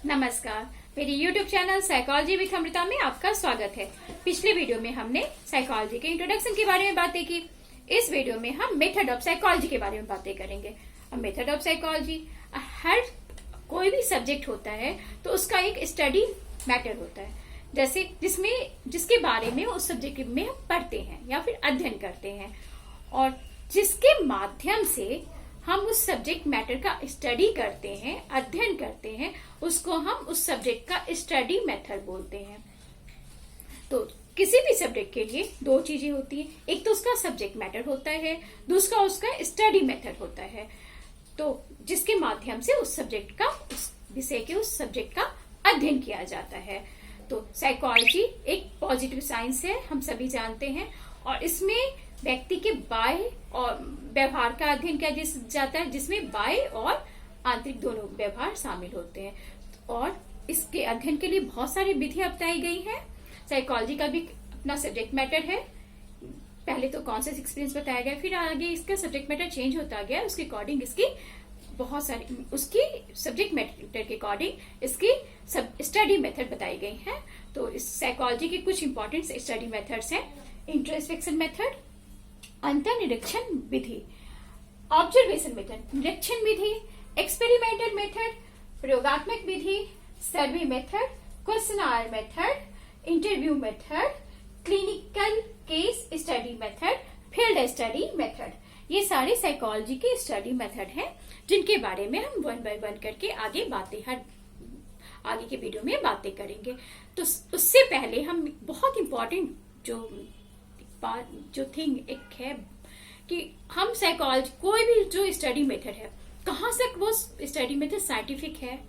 नमस्कार। मेरी YouTube channel psychology with Amrita में आपका स्वागत है। पिछले वीडियो में हमने साइकोलॉजी के इंट्रोडक्शन के बारे में बातें की। इस वीडियो में हम मेथड ऑफ साइकोलॉजी के बारे में बातें करेंगे। अब मेथड ऑफ साइकोलॉजी, हर कोई भी सब्जेक्ट होता है तो उसका एक स्टडी मैटर होता है, जैसे जिसके बारे में उस सब्जेक्ट में हम पढ़ते हैं या फिर अध्ययन करते हैं, और जिसके माध्यम से हम उस सब्जेक्ट मैटर का स्टडी करते हैं, अध्ययन करते हैं, उसको हम उस सब्जेक्ट का स्टडी मेथड बोलते हैं। तो किसी भी सब्जेक्ट के लिए दो चीजें होती हैं, एक तो उसका सब्जेक्ट मैटर होता है, दूसरा उसका स्टडी मेथड होता है। तो जिसके माध्यम से उस सब्जेक्ट का, उस विषय के, उस सब्जेक्ट का अध्ययन किया जाता है। तो साइकोलॉजी एक पॉजिटिव साइंस है, हम सभी जानते हैं, और इसमें व्यक्ति के बाह्य और व्यवहार का अध्ययन किया जाता है, जिसमें बाह्य और आंतरिक दोनों व्यवहार शामिल होते हैं। और इसके अध्ययन के लिए बहुत सारी विधियां अपनाई गई हैं। साइकोलॉजी का भी अपना सब्जेक्ट मैटर है। पहले तो कॉन्शियस एक्सपीरियंस बताया गया, फिर आगे इसका सब्जेक्ट मैटर चेंज होता गया, उसके अकॉर्डिंग इसकी बहुत सारी, उसकी सब्जेक्ट मैटर के अकॉर्डिंग इसकी स्टडी मेथड बताई गई हैं। तो इस साइकोलॉजी के कुछ इंपॉर्टेंट स्टडी मेथड्स हैं। इंट्रोस्पेक्शन मेथड, अंतर्निरीक्षण विधि, ऑब्जर्वेशन मेथड, निरीक्षण विधि, एक्सपेरिमेंटल मेथड, प्रयोगात्मक विधि, survey method, questionnaire method, interview method, clinical case study method, field study method. ये सारे साइकोलॉजी के स्टडी मेथड हैं, जिनके बारे में हम वन बाय वन करके आगे के वीडियो में बातें करेंगे। तो उससे पहले हम बहुत इंपॉर्टेंट जो थिंग एक है कि हम साइकोलॉजी, कोई भी जो स्टडी मेथड है, कहाँ तक वो स्टडी मेथड साइंटिफिक है,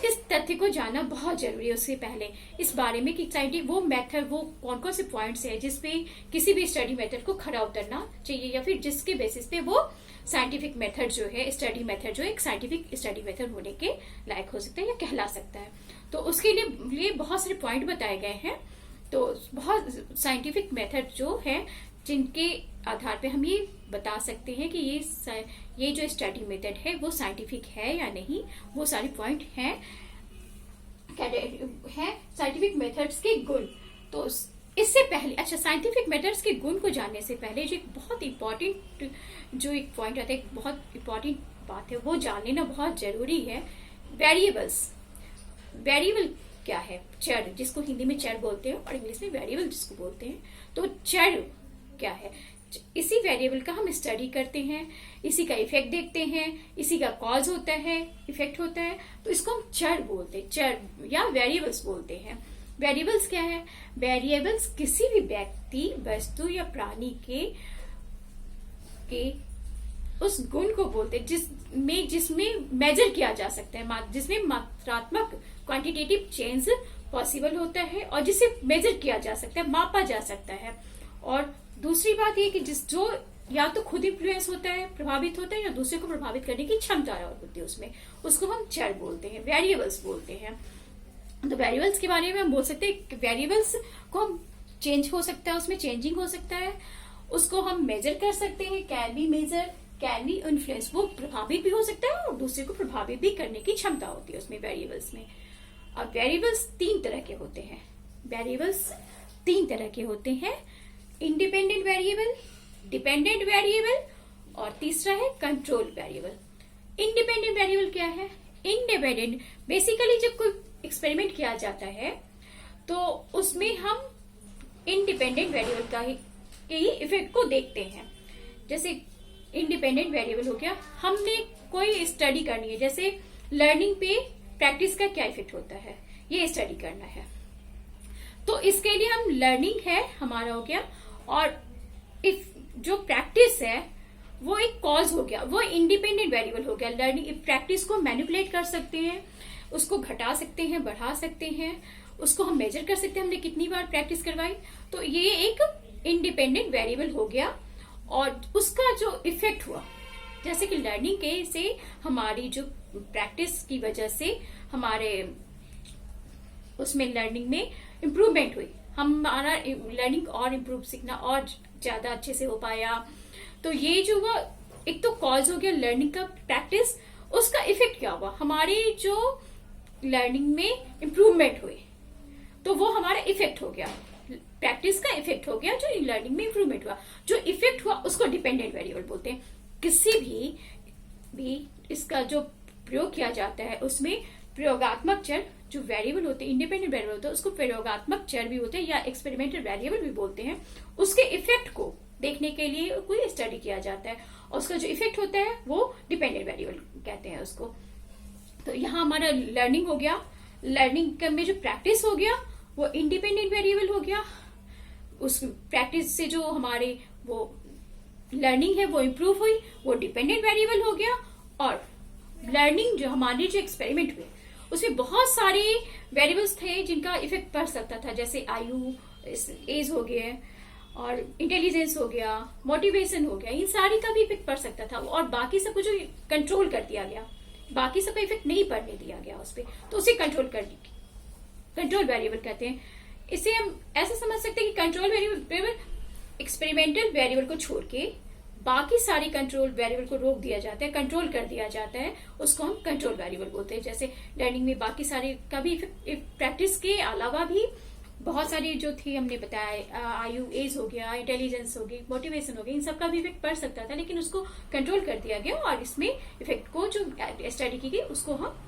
इस तथ्य को जानना बहुत जरूरी है। उससे पहले इस बारे में कि साइंटिफिक वो मेथड, वो कौन कौन से पॉइंट्स है जिसपे किसी भी स्टडी मेथड को खरा उतरना चाहिए, या फिर जिसके बेसिस पे वो साइंटिफिक मेथड जो है, स्टडी मेथड जो एक साइंटिफिक स्टडी मेथड होने के लायक हो सकता है या कहला सकता है। तो उसके लिए बहुत सारे पॉइंट बताए गए हैं। तो बहुत साइंटिफिक मेथड जो है, जिनके आधार पे हम ये बता सकते हैं कि ये जो स्टडी मेथड है वो साइंटिफिक है या नहीं, वो सारे पॉइंट हैं साइंटिफिक मेथड्स के गुण। तो इससे पहले, अच्छा, साइंटिफिक मेथड्स के गुण को जानने से पहले जो एक बहुत इंपॉर्टेंट जो एक पॉइंट आता है, एक बहुत इंपॉर्टेंट बात है, वो जान लेना बहुत जरूरी है। वेरिएबल्स, वेरिएबल क्या है? चर, जिसको हिंदी में चर बोलते हैं और इंग्लिश में वेरिएबल जिसको बोलते हैं। तो चर क्या है? इसी वेरिएबल का हम स्टडी करते हैं, इसी का इफेक्ट देखते हैं, इसी का कॉज होता है, इफेक्ट होता है, तो इसको हम चर बोलते हैं, चर या वेरिएबल्स बोलते हैं। वेरिएबल्स क्या है? वेरिएबल्स किसी भी व्यक्ति, वस्तु या प्राणी के उस गुण को बोलते हैं जिसमें मेजर किया जा सकता है, जिसमें मात्रात्मक क्वांटिटेटिव चेंज पॉसिबल होता है, और जिसे मेजर किया जा सकता है, मापा जा सकता है। और दूसरी बात ये कि जो या तो खुद इन्फ्लुएंस होता है, प्रभावित होता है, या दूसरे को प्रभावित करने की क्षमता होती है उसमें, उसको हम चर बोलते हैं, वेरिएबल्स बोलते हैं। तो वेरिएबल्स के बारे में हम बोल सकते हैं, वेरिएबल्स को हम चेंज हो सकता है, उसमें चेंजिंग हो सकता है, उसको हम मेजर कर सकते हैं, can be measure, can be influence, वो प्रभावित भी हो सकता है और दूसरे को प्रभावित भी करने की क्षमता होती है उसमें, वेरिएबल्स में। अब वेरिएबल्स तीन तरह के होते हैं। वेरिएबल्स तीन तरह के होते हैं, इंडिपेंडेंट वेरिएबल, डिपेंडेंट वेरिएबल, और तीसरा है कंट्रोल वेरिएबल। इंडिपेंडेंट वेरिएबल क्या है? इंडिपेंडेंट, बेसिकली जब कोई एक्सपेरिमेंट किया जाता है तो उसमें हम इंडिपेंडेंट वेरिएबल का ही इफेक्ट को देखते हैं। जैसे इंडिपेंडेंट वेरिएबल हो गया, हमने कोई स्टडी करनी है, जैसे लर्निंग पे प्रैक्टिस का क्या इफेक्ट होता है, ये स्टडी करना है। तो इसके लिए हम, लर्निंग है हमारा हो गया, और जो प्रैक्टिस है वो एक कॉज हो गया, वो इंडिपेंडेंट वेरिएबल हो गया। लर्निंग, प्रैक्टिस को मैनिपुलेट कर सकते हैं, उसको घटा सकते हैं, बढ़ा सकते हैं, उसको हम मेजर कर सकते हैं, हमने कितनी बार प्रैक्टिस करवाई। तो ये एक इंडिपेंडेंट वेरिएबल हो गया, और उसका जो इफेक्ट हुआ, जैसे कि लर्निंग के से हमारी जो प्रैक्टिस की वजह से हमारे उसमें लर्निंग में इम्प्रूवमेंट हुई, हमारा लर्निंग और इम्प्रूव, सीखना और ज्यादा अच्छे से हो पाया। तो ये जो हुआ, एक तो कॉज हो गया लर्निंग का, प्रैक्टिस, उसका इफेक्ट क्या हुआ, हमारी जो लर्निंग में इम्प्रूवमेंट हुई, तो वो हमारा इफेक्ट हो गया, प्रैक्टिस का इफेक्ट हो गया, जो लर्निंग में इम्प्रूवमेंट हुआ। जो इफेक्ट हुआ उसको डिपेंडेंट वेरिएबल बोलते हैं। किसी भी इसका जो प्रयोग किया जाता है उसमें प्रयोगात्मक चर जो वेरिएबल होते हैं, इंडिपेंडेंट वेरिएबल होते हैं, उसको प्रयोगात्मक चर भी होते हैं या एक्सपेरिमेंटल वेरिएबल भी बोलते हैं। उसके इफेक्ट को देखने के लिए कोई स्टडी किया जाता है और उसका जो इफेक्ट होता है वो डिपेंडेंट वेरिएबल कहते हैं उसको। तो यहाँ हमारा लर्निंग हो गया, लर्निंग में जो प्रैक्टिस हो गया वो इंडिपेंडेंट वेरिएबल हो गया। उस प्रैक्टिस से जो हमारे वो लर्निंग है वो इम्प्रूव हुई, वो डिपेंडेंट वेरिएबल हो गया। और लर्निंग जो हमारे जो एक्सपेरिमेंट हुए उसमें बहुत सारे वेरिएबल्स थे जिनका इफेक्ट पड़ सकता था, जैसे आयु, एज हो गए और इंटेलिजेंस हो गया, मोटिवेशन हो गया, इन सारी का भी इफेक्ट पड़ सकता था। और बाकी सबको जो कंट्रोल कर दिया गया, बाकी सबका इफेक्ट नहीं पड़ने दिया गया उस पर, तो उसे कंट्रोल वेरिएबल कहते हैं। इसे हम ऐसा समझ सकते हैं कि कंट्रोल वेरिएबल एक्सपेरिमेंटल वेरिएबल को छोड़ के बाकी सारी कंट्रोल वेरिएबल को रोक दिया जाता है, कंट्रोल कर दिया जाता है, उसको हम कंट्रोल वेरिएबल बोलते हैं। जैसे लर्निंग में बाकी सारे का भी प्रैक्टिस के अलावा भी बहुत सारी जो थी हमने बताया, आयु, एज हो गया, इंटेलिजेंस हो गई, मोटिवेशन हो गई, इन सब का भी इफेक्ट पड़ सकता था, लेकिन उसको कंट्रोल कर दिया गया और इसमें इफेक्ट को जो स्टडी की गई उसको हम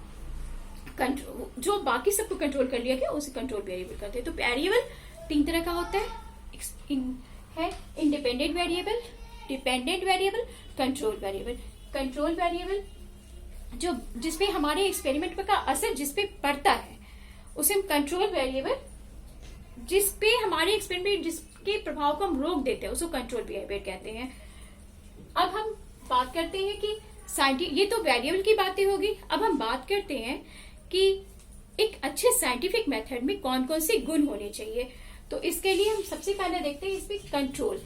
जो बाकी सबको कंट्रोल कर लिया गया उसे कंट्रोल वेरिएबल कहते हैं। तो वेरिएबल 3 तरह का होता है independent variable, dependent variable, control variable. Control variable जो जिसपे हमारे एक्सपेरिमेंट का असर जिसपे पड़ता है उसे हम कंट्रोल वेरिएबल, जिसपे हमारे एक्सपेरिमेंट जिसके प्रभाव को हम रोक देते हैं उसको कंट्रोल वेरिएबल कहते हैं। अब हम बात करते हैं कि ये तो वेरिएबल की बातें होगी। अब हम बात करते हैं कि एक अच्छे साइंटिफिक मेथड में कौन कौन से गुण होने चाहिए। तो इसके लिए हम सबसे पहले देखते हैं इसमें कंट्रोल।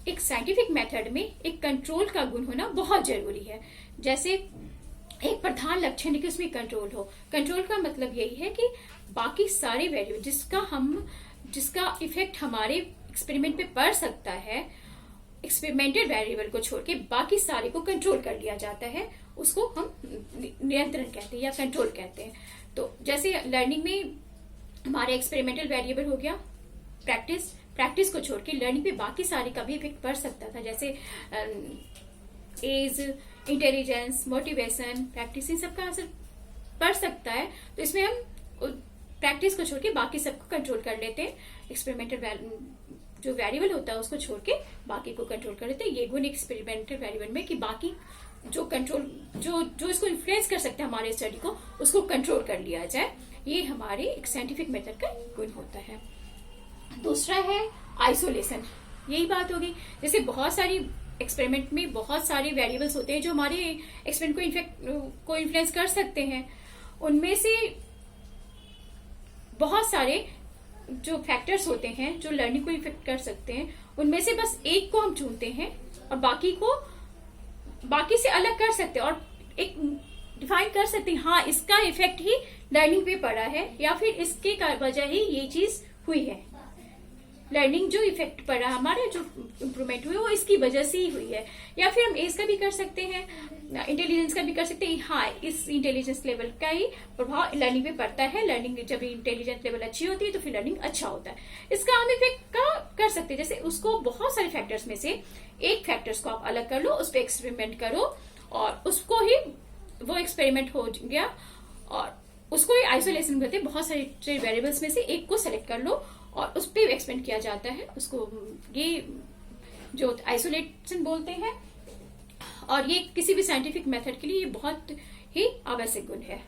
एक साइंटिफिक मेथड में एक कंट्रोल का गुण होना बहुत जरूरी है। जैसे एक प्रधान लक्षण है कि उसमें कंट्रोल हो। कंट्रोल का मतलब यही है कि बाकी सारे वेरिएबल जिसका इफेक्ट हमारे एक्सपेरिमेंट पे पड़ सकता है, एक्सपेरिमेंटल वेरिएबल को छोड़ के बाकी सारे को कंट्रोल कर लिया जाता है, उसको हम नियंत्रण कहते हैं या कंट्रोल कहते हैं। तो जैसे लर्निंग में हमारे एक्सपेरिमेंटल वेरिएबल हो गया प्रैक्टिस को छोड़ के लर्निंग पे बाकी सारे का भी इफेक्ट पड़ सकता था, जैसे एज, इंटेलिजेंस, मोटिवेशन, प्रैक्टिस, इन सबका असर पड़ सकता है। तो इसमें हम प्रैक्टिस को छोड़ के बाकी सबको कंट्रोल कर लेते हैं, एक्सपेरिमेंटल जो वेरिएबल होता है उसको छोड़ के बाकी को कंट्रोल कर लेते हैं। ये गुण एक्सपेरिमेंटल वेरिएबल में कि बाकी जो कंट्रोल जो इसको इन्फ्लुएंस कर सकते हैं हमारे स्टडी को, उसको कंट्रोल कर लिया जाए। ये हमारे एक साइंटिफिक मेथड का गुण होता है। दूसरा है आइसोलेशन। यही बात होगी, जैसे बहुत सारी एक्सपेरिमेंट में बहुत सारे वेरिएबल्स होते हैं जो हमारे एक्सपेरिमेंट को इन्फ्लुएंस कर सकते हैं। उनमें से बहुत सारे जो फैक्टर्स होते हैं जो लर्निंग को इफेक्ट कर सकते हैं, उनमें से बस एक को हम चुनते हैं और बाकी से अलग कर सकते हैं और एक डिफाइन कर सकते हैं, हाँ इसका इफेक्ट ही लर्निंग पे पड़ा है या फिर इसके वजह ही ये चीज हुई है। लर्निंग जो इफेक्ट पड़ा हमारे जो इम्प्रूवमेंट हुई वो इसकी वजह से ही हुई है। या फिर हम एज का भी कर सकते हैं, इंटेलिजेंस का भी कर सकते हैं, हाँ इस इंटेलिजेंस लेवल का ही प्रभाव लर्निंग पे पड़ता है। लर्निंग जब इंटेलिजेंस लेवल अच्छी होती है तो फिर लर्निंग अच्छा होता है। इसका हम इफेक्ट कर सकते हैं, जैसे उसको बहुत सारे फैक्टर्स में से एक फैक्टर्स को आप अलग कर लो, उस पर एक्सपेरिमेंट करो और उसको ही वो एक्सपेरिमेंट हो गया और उसको ही आइसोलेशन कहते हैं। बहुत सारे वेरिएबल्स में से एक को सेलेक्ट कर लो और उस पर एक्सपेरिमेंट किया जाता है, उसको ये जो आइसोलेशन बोलते हैं। और ये किसी भी साइंटिफिक मेथड के लिए ये बहुत ही आवश्यक गुण है।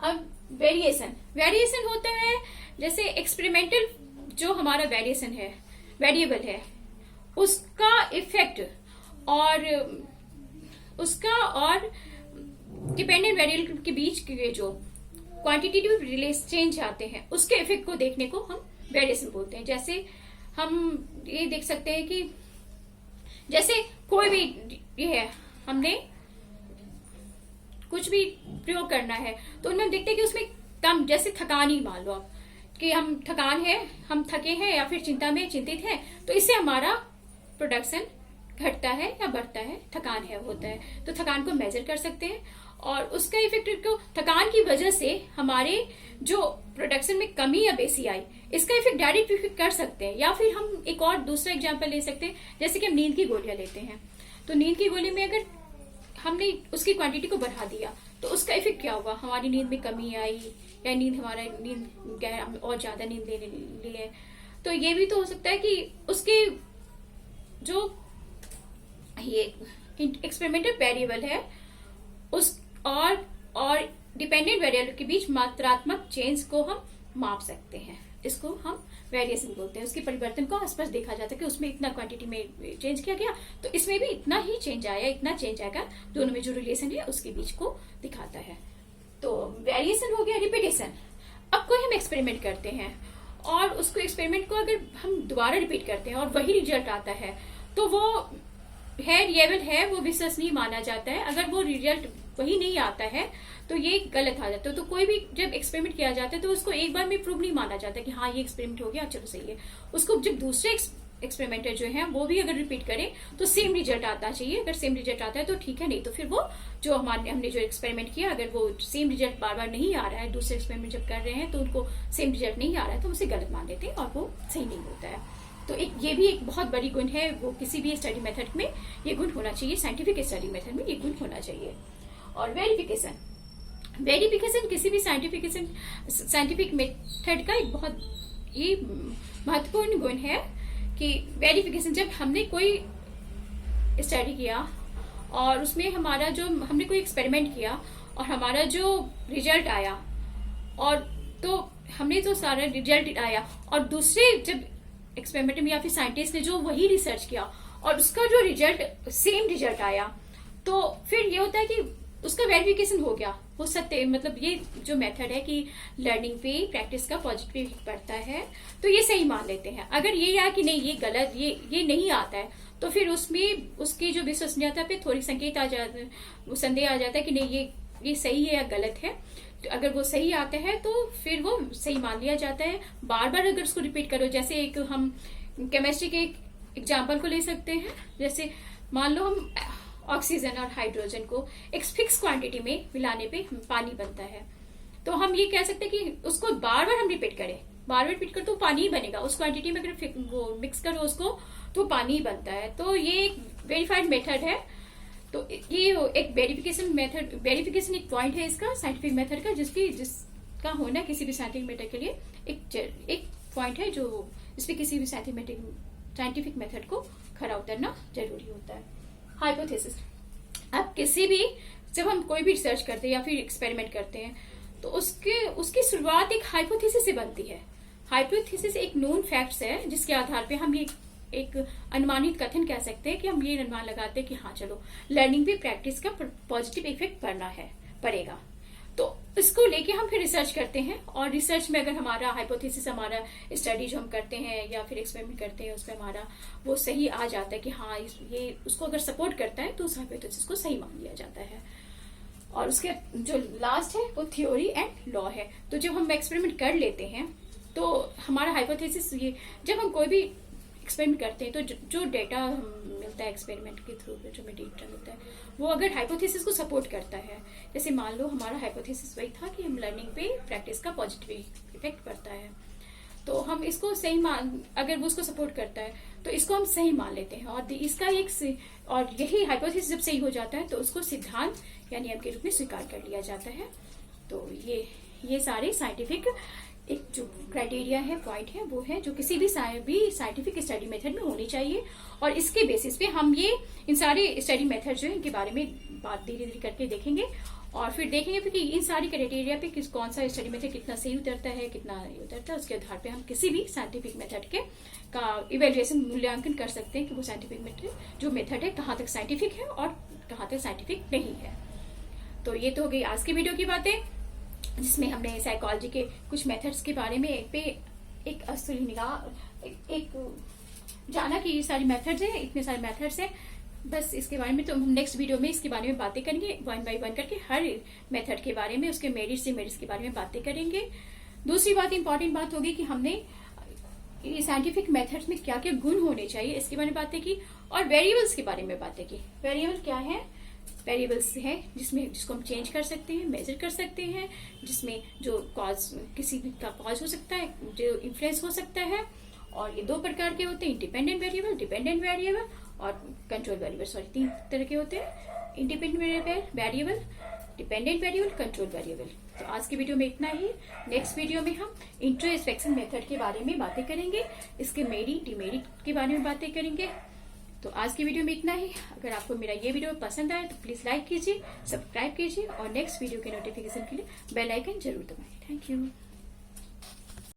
अब वेरिएशन होता है, जैसे एक्सपेरिमेंटल जो हमारा वेरिएबल है उसका इफेक्ट और डिपेंडेंट वेरिएबल के बीच के जो क्वांटिटेटिव रिलेशन चेंज आते हैं उसके इफेक्ट को देखने को हम वेरिएशन बोलते हैं। जैसे हम ये देख सकते हैं कि जैसे कोई भी ये है, हमने कुछ भी प्रयोग करना है तो उनमें हम देखते हैं कि उसमें कम, जैसे थकान ही मान लो आप कि हम थके हैं या फिर चिंता में चिंतित हैं, तो इससे हमारा प्रोडक्शन घटता है या बढ़ता है, थकान है होता है। तो थकान को मेजर कर सकते हैं और उसका इफेक्ट को थकान की वजह से हमारे जो प्रोडक्शन में कमी या बेसी आई, इसका इफेक्ट डायरेक्ट इफेक्ट कर सकते हैं। या फिर हम एक और दूसरा एग्जांपल ले सकते हैं, जैसे कि हम नींद की गोलियां लेते हैं, तो नींद की गोली में अगर हमने उसकी क्वांटिटी को बढ़ा दिया तो उसका इफेक्ट क्या हुआ, हमारी नींद में कमी आई या नींद हम और ज्यादा नींद लेने लिए। तो ये भी तो हो सकता है कि उसके जो ये एक्सपेरिमेंटल वेरिएबल है उस और डिपेंडेंट वेरिएबल के बीच मात्रात्मक चेंज को हम माप सकते हैं। इसको हम वेरिएशन बोलते हैं। उसके परिवर्तन को आसपास देखा जाता है कि उसमें इतना क्वांटिटी में चेंज किया गया तो इसमें भी इतना ही चेंज आया, इतना चेंज आएगा, दोनों में जो रिलेशन है उसके बीच को दिखाता है। तो वेरिएशन हो गया। रिपीटेशन, अब कोई हम एक्सपेरिमेंट करते हैं और उसको एक्सपेरिमेंट को अगर हम दोबारा रिपीट करते हैं और वही रिजल्ट आता है तो वो है रिलेबल है, वो विश्वसनीय माना जाता है। अगर वो रिजल्ट वही नहीं आता है तो ये गलत आ जाता है। तो कोई भी जब एक्सपेरिमेंट किया जाता है तो उसको एक बार में प्रूव नहीं माना जाता कि हाँ ये एक्सपेरिमेंट हो गया, चलो सही है। उसको जब दूसरे एक्सपेरिमेंटर जो है वो भी अगर रिपीट करें तो सेम रिजल्ट आता चाहिए। अगर सेम रिजल्ट आता है तो ठीक है, नहीं तो फिर वो जो हमने जो एक्सपेरिमेंट किया अगर वो सेम रिजल्ट बार बार नहीं आ रहा है, दूसरे एक्सपेरिमेंट जब कर रहे हैं तो उनको सेम रिजल्ट नहीं आ रहा है तो उसे गलत मान लेते हैं और वो सही नहीं होता है। तो ये भी एक बहुत बड़ी गुण है, वो किसी भी स्टडी मेथड में ये गुण होना चाहिए, साइंटिफिक स्टडी मेथड में ये गुण होना चाहिए। और वेरिफिकेशन किसी भी साइंटिफिक मेथड का एक बहुत ये महत्वपूर्ण गुण है कि वेरिफिकेशन, जब हमने कोई स्टडी किया और उसमें हमारा जो हमने कोई एक्सपेरिमेंट किया और हमारा जो रिजल्ट आया और तो हमने जो सारा रिजल्ट आया और दूसरे जब एक्सपेरिमेंट में या फिर साइंटिस्ट ने जो वही रिसर्च किया और उसका जो रिजल्ट सेम रिजल्ट आया तो फिर ये होता है कि उसका वेरिफिकेशन हो गया, वो सत्य, मतलब ये जो मेथड है कि लर्निंग पे प्रैक्टिस का पॉजिटिव इफेक्ट पड़ता है तो ये सही मान लेते हैं। अगर ये या कि नहीं ये गलत, ये नहीं आता है तो फिर उसमें उसकी जो विश्वसनीयता पे थोड़ी संकेत आ जाता है, संदेह आ जाता है कि नहीं ये सही है या गलत है। तो अगर वो सही आता है तो फिर वो सही मान लिया जाता है। बार बार अगर उसको रिपीट करो, जैसे एक हम केमिस्ट्री के एग्जाम्पल को ले सकते हैं, जैसे मान लो हम ऑक्सीजन और हाइड्रोजन को एक फिक्स क्वांटिटी में मिलाने पे पानी बनता है, तो हम ये कह सकते हैं कि उसको बार बार हम रिपीट करें, बार बार रिपीट करो तो पानी ही बनेगा। उस क्वांटिटी में अगर वो मिक्स करो उसको तो पानी ही बनता है। तो ये एक वेरीफाइड मेथड है। तो ये एक वेरिफिकेशन एक पॉइंट है इसका साइंटिफिक मेथड का, जिसका होना किसी भी साइंटिफिक मेथड के लिए एक पॉइंट है जो जिसपे किसी भी साइंटिफिक मेथड को खरा उतरना जरूरी होता है। हाइपोथेसिस, अब किसी भी जब हम कोई भी रिसर्च करते हैं या फिर एक्सपेरिमेंट करते हैं तो उसकी शुरुआत एक हाइपोथेसिस से बनती है। हाइपोथेसिस एक नोन फैक्ट्स है जिसके आधार पे हम ये एक अनुमानित कथन कह सकते हैं कि हम ये अनुमान लगाते हैं कि हाँ चलो लर्निंग पे प्रैक्टिस का पॉजिटिव इफेक्ट पड़ेगा। तो इसको लेके हम फिर रिसर्च करते हैं और रिसर्च में अगर हमारा हाइपोथेसिस, हमारा स्टडी जो हम करते हैं या फिर एक्सपेरिमेंट करते हैं उसमें हमारा वो सही आ जाता है कि हाँ ये उसको अगर सपोर्ट करता है तो उस हाइपोथेसिस को सही मान लिया जाता है। और उसके जो लास्ट है वो थ्योरी एंड लॉ है। तो जब हम एक्सपेरिमेंट कर लेते हैं तो हमारा हाइपोथेसिस, ये जब हम कोई भी एक्सपेरिमेंट करते हैं तो जो डेटा मिलता है एक्सपेरिमेंट के थ्रू जो हमें डेटा मिलता है वो अगर हाइपोथेसिस को सपोर्ट करता है, जैसे मान लो हमारा हाइपोथेसिस वही था कि हम लर्निंग पे प्रैक्टिस का पॉजिटिव इफेक्ट पड़ता है, तो हम इसको सही अगर वो उसको सपोर्ट करता है तो इसको हम सही मान लेते हैं। और इसका और यही हाइपोथेसिस जब सही हो जाता है तो उसको सिद्धांत या नियम के रूप में स्वीकार कर लिया जाता है। तो ये सारे साइंटिफिक एक जो क्राइटेरिया है, पॉइंट है, वो है जो किसी भी साइंटिफिक स्टडी मेथड में होनी चाहिए। और इसके बेसिस पे हम इन सारे स्टडी मेथड जो है इनके बारे में बात धीरे धीरे करके देखेंगे और फिर देखेंगे कि इन सारी क्राइटेरिया पे कौन सा स्टडी मेथड कितना सही उतरता है, कितना नहीं उतरता है। उसके आधार पे हम किसी भी साइंटिफिक मेथड का इवेल्युएशन, मूल्यांकन कर सकते हैं कि वो साइंटिफिक जो मेथड है कहाँ तक साइंटिफिक है और कहाँ तक साइंटिफिक नहीं है। तो ये तो हो गई आज की वीडियो की बातें, जिसमें हमने साइकोलॉजी के कुछ मेथड्स के बारे में एक असली निगाह एक जाना कि ये सारी मेथड्स हैं, इतने सारे मेथड्स हैं। बस इसके बारे में तो हम नेक्स्ट वीडियो में इसके बारे में बातें करेंगे, 1 by 1 करके हर मेथड के बारे में, उसके मेरिट्स के बारे में बातें करेंगे। दूसरी बात, इंपॉर्टेंट बात होगी कि हमने ये साइंटिफिक मेथड्स में क्या क्या गुण होने चाहिए इसके बारे में बातें की और वेरिएबल्स के बारे में बातें की। वेरिएबल क्या है? वेरिएबल्स है जिसको हम चेंज कर सकते हैं, मेजर कर सकते हैं, जिसमें जो कॉज किसी भी का कॉज हो सकता है, जो इन्फ्लुएंस हो सकता है। और ये 2 प्रकार के होते हैं, इंडिपेंडेंट वेरिएबल, डिपेंडेंट वेरिएबल और कंट्रोल वेरिएबल। सॉरी, 3 तरह के होते हैं, independent variable, dependent variable, control variable. तो आज की वीडियो में इतना ही। नेक्स्ट वीडियो में हम इंट्रोस्पेक्शन मेथड के बारे में बातें करेंगे, इसके मेरिट डिमेरिट के बारे में बातें करेंगे। तो आज की वीडियो में इतना ही। अगर आपको मेरा ये वीडियो पसंद आए तो प्लीज लाइक कीजिए, सब्सक्राइब कीजिए और नेक्स्ट वीडियो के नोटिफिकेशन के लिए बेल आइकन जरूर दबाएं। Thank you.